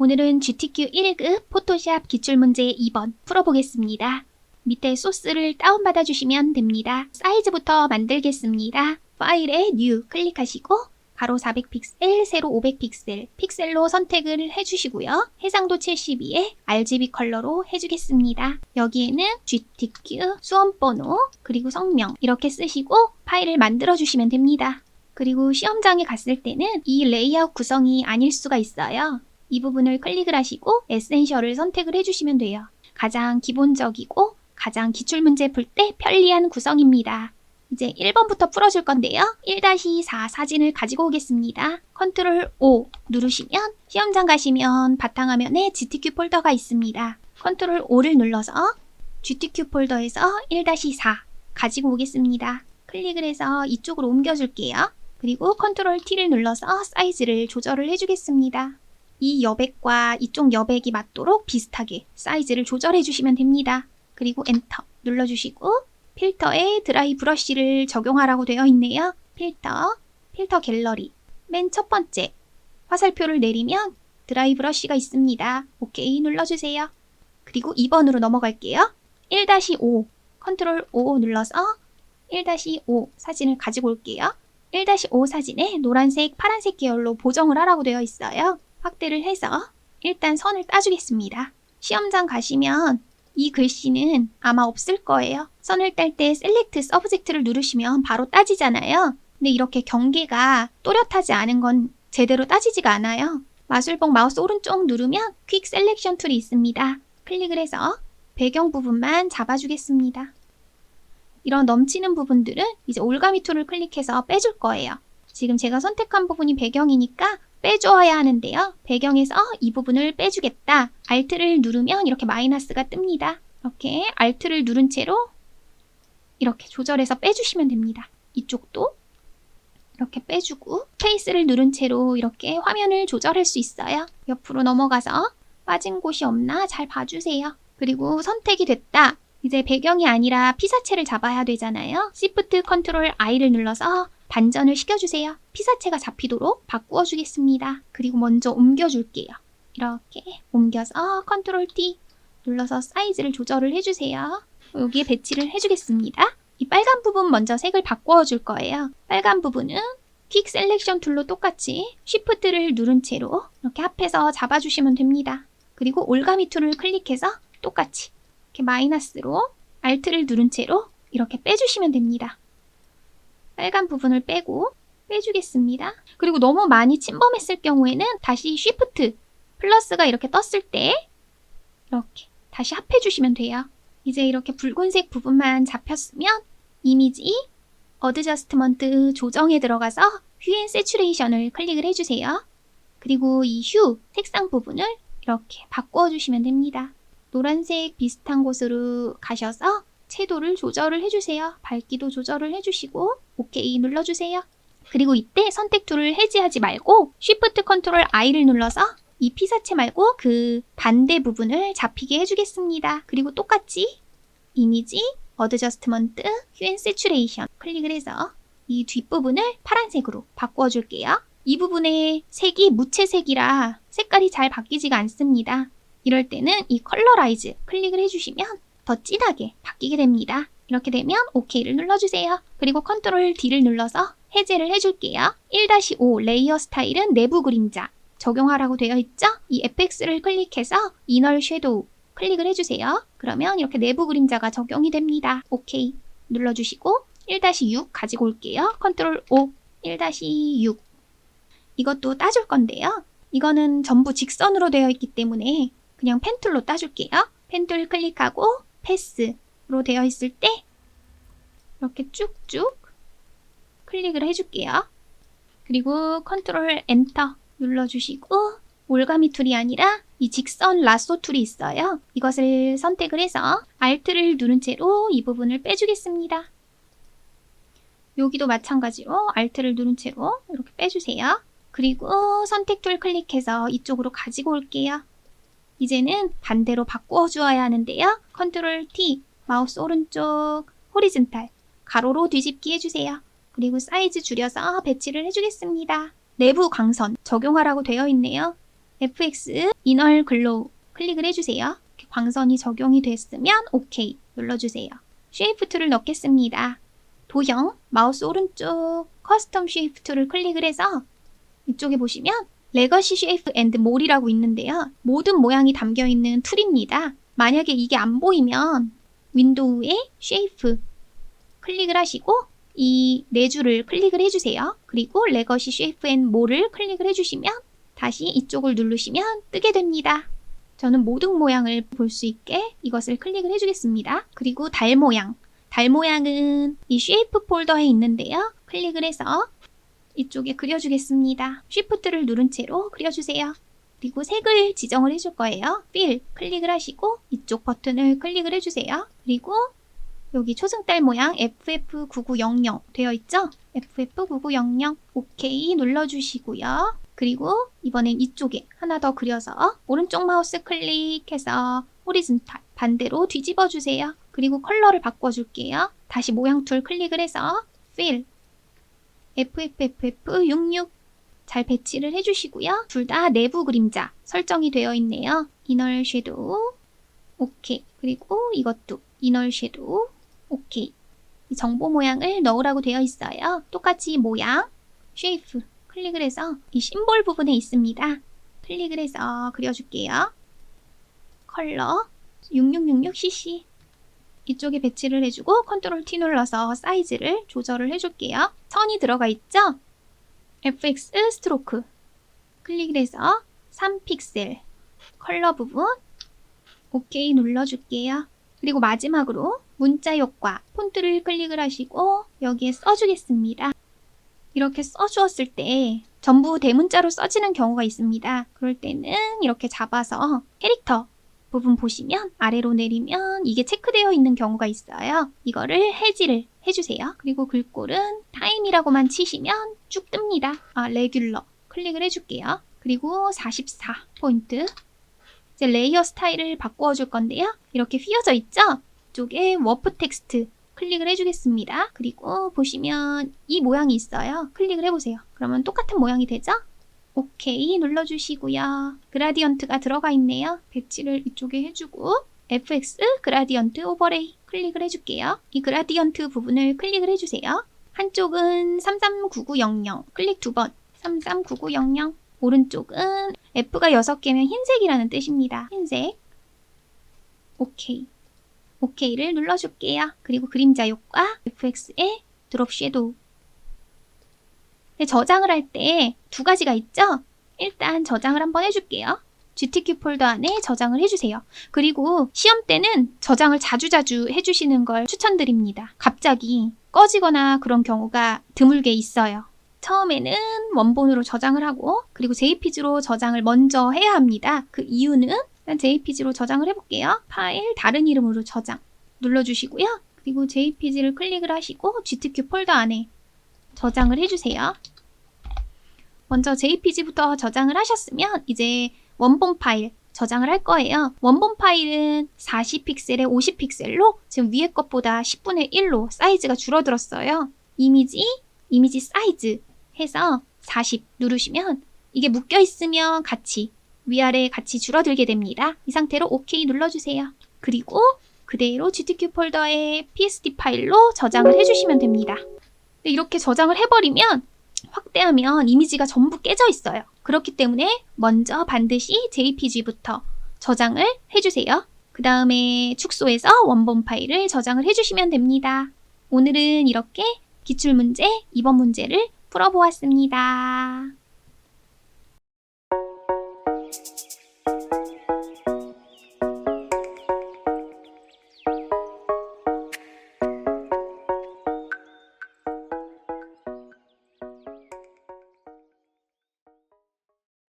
오늘은 GTQ 1급 포토샵 기출문제 2번 풀어보겠습니다. 밑에 소스를 다운받아 주시면 됩니다. 사이즈부터 만들겠습니다. 파일에 New 클릭하시고 가로 400픽셀, 세로 500픽셀, 픽셀로 선택을 해주시고요. 해상도 72에 RGB 컬러로 해주겠습니다. 여기에는 GTQ, 수험번호, 그리고 성명 이렇게 쓰시고 파일을 만들어 주시면 됩니다. 그리고 시험장에 갔을 때는 이 레이아웃 구성이 아닐 수가 있어요. 이 부분을 클릭을 하시고 에센셜을 선택을 해주시면 돼요. 가장 기본적이고 가장 기출문제 풀 때 편리한 구성입니다. 이제 1번부터 풀어줄 건데요. 1-4 사진을 가지고 오겠습니다. 컨트롤 O 누르시면 시험장 가시면 바탕화면에 GTQ 폴더가 있습니다. 컨트롤 O를 눌러서 GTQ 폴더에서 1-4 가지고 오겠습니다. 클릭을 해서 이쪽으로 옮겨줄게요. 그리고 컨트롤 T를 눌러서 사이즈를 조절을 해주겠습니다. 이 여백과 이쪽 여백이 맞도록 비슷하게 사이즈를 조절해 주시면 됩니다. 그리고 엔터 눌러주시고 필터에 드라이 브러쉬를 적용하라고 되어 있네요. 필터 갤러리 맨 첫 번째 화살표를 내리면 드라이 브러쉬가 있습니다. 오케이 눌러주세요. 그리고 2번으로 넘어갈게요. 1-5 컨트롤 O 눌러서 1-5 사진을 가지고 올게요. 1-5 사진에 노란색, 파란색 계열로 보정을 하라고 되어 있어요. 확대를 해서 일단 선을 따주겠습니다. 시험장 가시면 이 글씨는 아마 없을 거예요. 선을 딸 때 셀렉트 서브젝트를 누르시면 바로 따지잖아요. 근데 이렇게 경계가 또렷하지 않은 건 제대로 따지지가 않아요. 마술봉 마우스 오른쪽 누르면 퀵 셀렉션 툴이 있습니다. 클릭을 해서 배경 부분만 잡아주겠습니다. 이런 넘치는 부분들은 이제 올가미 툴을 클릭해서 빼줄 거예요. 지금 제가 선택한 부분이 배경이니까 빼줘야 하는데요. 배경에서 이 부분을 빼주겠다. Alt를 누르면 이렇게 마이너스가 뜹니다. 이렇게 Alt를 누른 채로 이렇게 조절해서 빼주시면 됩니다. 이쪽도 이렇게 빼주고 스페이스를 누른 채로 이렇게 화면을 조절할 수 있어요. 옆으로 넘어가서 빠진 곳이 없나 잘 봐주세요. 그리고 선택이 됐다. 이제 배경이 아니라 피사체를 잡아야 되잖아요. Shift Ctrl I를 눌러서 반전을 시켜주세요. 피사체가 잡히도록 바꾸어 주겠습니다. 그리고 먼저 옮겨줄게요. 이렇게 옮겨서 Ctrl T 눌러서 사이즈를 조절을 해주세요. 여기에 배치를 해주겠습니다. 이 빨간 부분 먼저 색을 바꾸어 줄 거예요. 빨간 부분은 퀵 셀렉션 툴로 똑같이 Shift를 누른 채로 이렇게 앞에서 잡아주시면 됩니다. 그리고 올가미 툴을 클릭해서 똑같이 이렇게 마이너스로 Alt를 누른 채로 이렇게 빼주시면 됩니다. 빨간 부분을 빼주겠습니다. 그리고 너무 많이 침범했을 경우에는 다시 Shift 플러스가 이렇게 떴을 때 이렇게 다시 합해주시면 돼요. 이제 이렇게 붉은색 부분만 잡혔으면 이미지 어드저스트먼트 조정에 들어가서 휴 앤 세츄레이션을 클릭을 해주세요. 그리고 이 휴 색상 부분을 이렇게 바꿔주시면 됩니다. 노란색 비슷한 곳으로 가셔서 채도를 조절을 해주세요. 밝기도 조절을 해주시고 OK 눌러주세요. 그리고 이때 선택 툴을 해제하지 말고 Shift Ctrl I를 눌러서 이 피사체 말고 그 반대 부분을 잡히게 해주겠습니다. 그리고 똑같이 이미지, 어드저스트먼트, 휴 앤 세츄레이션 클릭을 해서 이 뒷부분을 파란색으로 바꿔줄게요. 이 부분의 색이 무채색이라 색깔이 잘 바뀌지가 않습니다. 이럴 때는 이 컬러라이즈 클릭을 해주시면 더 진하게 바뀌게 됩니다. 이렇게 되면 OK를 눌러주세요. 그리고 컨트롤 D를 눌러서 해제를 해줄게요. 1-5 레이어 스타일은 내부 그림자 적용하라고 되어 있죠? 이 FX를 클릭해서 이널 섀도우 클릭을 해주세요. 그러면 이렇게 내부 그림자가 적용이 됩니다. OK 눌러주시고 1-6 가지고 올게요. 컨트롤 O 1-6 이것도 따줄 건데요. 이거는 전부 직선으로 되어 있기 때문에 그냥 펜툴로 따줄게요. 펜툴 클릭하고 패스로 되어 있을 때 이렇게 쭉쭉 클릭을 해줄게요. 그리고 컨트롤 엔터 눌러주시고 올가미 툴이 아니라 이 직선 라쏘 툴이 있어요. 이것을 선택을 해서 Alt를 누른 채로 이 부분을 빼주겠습니다. 여기도 마찬가지로 Alt를 누른 채로 이렇게 빼주세요. 그리고 선택 툴 클릭해서 이쪽으로 가지고 올게요. 이제는 반대로 바꾸어 주어야 하는데요. 컨트롤 T, 마우스 오른쪽 호리즌탈, 가로로 뒤집기 해주세요. 그리고 사이즈 줄여서 배치를 해주겠습니다. 내부 광선 적용하라고 되어 있네요. FX 이널 글로우 클릭을 해주세요. 광선이 적용이 됐으면 OK 눌러주세요. 쉐이프 툴을 넣겠습니다. 도형, 마우스 오른쪽 커스텀 쉐이프 툴을 클릭을 해서 이쪽에 보시면 레거시 쉐이프 앤드 몰이라고 있는데요. 모든 모양이 담겨있는 툴입니다. 만약에 이게 안 보이면 윈도우에 쉐이프 클릭을 하시고 이 네 줄을 클릭을 해주세요. 그리고 레거시 쉐이프 앤 몰을 클릭을 해주시면 다시 이쪽을 누르시면 뜨게 됩니다. 저는 모든 모양을 볼 수 있게 이것을 클릭을 해주겠습니다. 그리고 달 모양. 달 모양은 이 쉐이프 폴더에 있는데요. 클릭을 해서 이쪽에 그려주겠습니다. 쉬프트를 누른 채로 그려주세요. 그리고 색을 지정을 해줄 거예요. 필 클릭을 하시고 이쪽 버튼을 클릭을 해주세요. 그리고 여기 초승달 모양 FF9900 되어 있죠? FF9900 OK 눌러주시고요. 그리고 이번엔 이쪽에 하나 더 그려서 오른쪽 마우스 클릭해서 호리즌탈 반대로 뒤집어 주세요. 그리고 컬러를 바꿔줄게요. 다시 모양 툴 클릭을 해서 Fill FFFF66 잘 배치를 해주시고요. 둘 다 내부 그림자 설정이 되어 있네요. 이널 섀도우 OK. 그리고 이것도 이널 섀도우 OK. 이 정보 모양을 넣으라고 되어 있어요. 똑같이 모양 쉐이프 클릭을 해서 이 심볼 부분에 있습니다. 클릭을 해서 그려줄게요. 컬러 6666cc 이쪽에 배치를 해주고 컨트롤 T 눌러서 사이즈를 조절을 해줄게요. 선이 들어가 있죠? FX 스트로크 클릭을 해서 3픽셀 컬러 부분 OK 눌러줄게요. 그리고 마지막으로 문자 효과 폰트를 클릭을 하시고 여기에 써주겠습니다. 이렇게 써주었을 때 전부 대문자로 써지는 경우가 있습니다. 그럴 때는 이렇게 잡아서 캐릭터 부분 보시면 아래로 내리면 이게 체크되어 있는 경우가 있어요. 이거를 해지를 해주세요. 그리고 글꼴은 타임이라고만 치시면 쭉 뜹니다. 레귤러 클릭을 해줄게요. 그리고 44포인트 이제 레이어 스타일을 바꾸어 줄 건데요. 이렇게 휘어져 있죠? 이쪽에 워프 텍스트 클릭을 해주겠습니다. 그리고 보시면 이 모양이 있어요. 클릭을 해보세요. 그러면 똑같은 모양이 되죠? OK 눌러주시고요. 그라디언트가 들어가 있네요. 배치를 이쪽에 해주고 FX 그라디언트 오버레이 클릭을 해줄게요. 이 그라디언트 부분을 클릭을 해주세요. 한쪽은 339900 클릭 2번 339900 오른쪽은 F가 6개면 흰색이라는 뜻입니다. 흰색 OK OK를 눌러줄게요. 그리고 그림자 효과 FX에 드롭 섀도우 저장을 할 때 두 가지가 있죠? 일단 저장을 한번 해줄게요. GTK 폴더 안에 저장을 해주세요. 그리고 시험 때는 저장을 자주자주 해주시는 걸 추천드립니다. 갑자기 꺼지거나 그런 경우가 드물게 있어요. 처음에는 원본으로 저장을 하고 그리고 JPG로 저장을 먼저 해야 합니다. 그 이유는 일단 JPG로 저장을 해볼게요. 파일 다른 이름으로 저장 눌러주시고요. 그리고 JPG를 클릭을 하시고 GTK 폴더 안에 저장을 해주세요. 먼저 JPG부터 저장을 하셨으면 이제 원본 파일 저장을 할 거예요. 원본 파일은 40픽셀에 50픽셀로 지금 위에 것보다 10분의 1로 사이즈가 줄어들었어요. 이미지 사이즈 해서 40 누르시면 이게 묶여 있으면 같이 위아래 같이 줄어들게 됩니다. 이 상태로 OK 눌러주세요. 그리고 그대로 GTK 폴더에 PSD 파일로 저장을 해주시면 됩니다. 이렇게 저장을 해버리면 확대하면 이미지가 전부 깨져 있어요. 그렇기 때문에 먼저 반드시 JPG부터 저장을 해주세요. 그 다음에 축소해서 원본 파일을 저장을 해주시면 됩니다. 오늘은 이렇게 기출문제 2번 문제를 풀어보았습니다.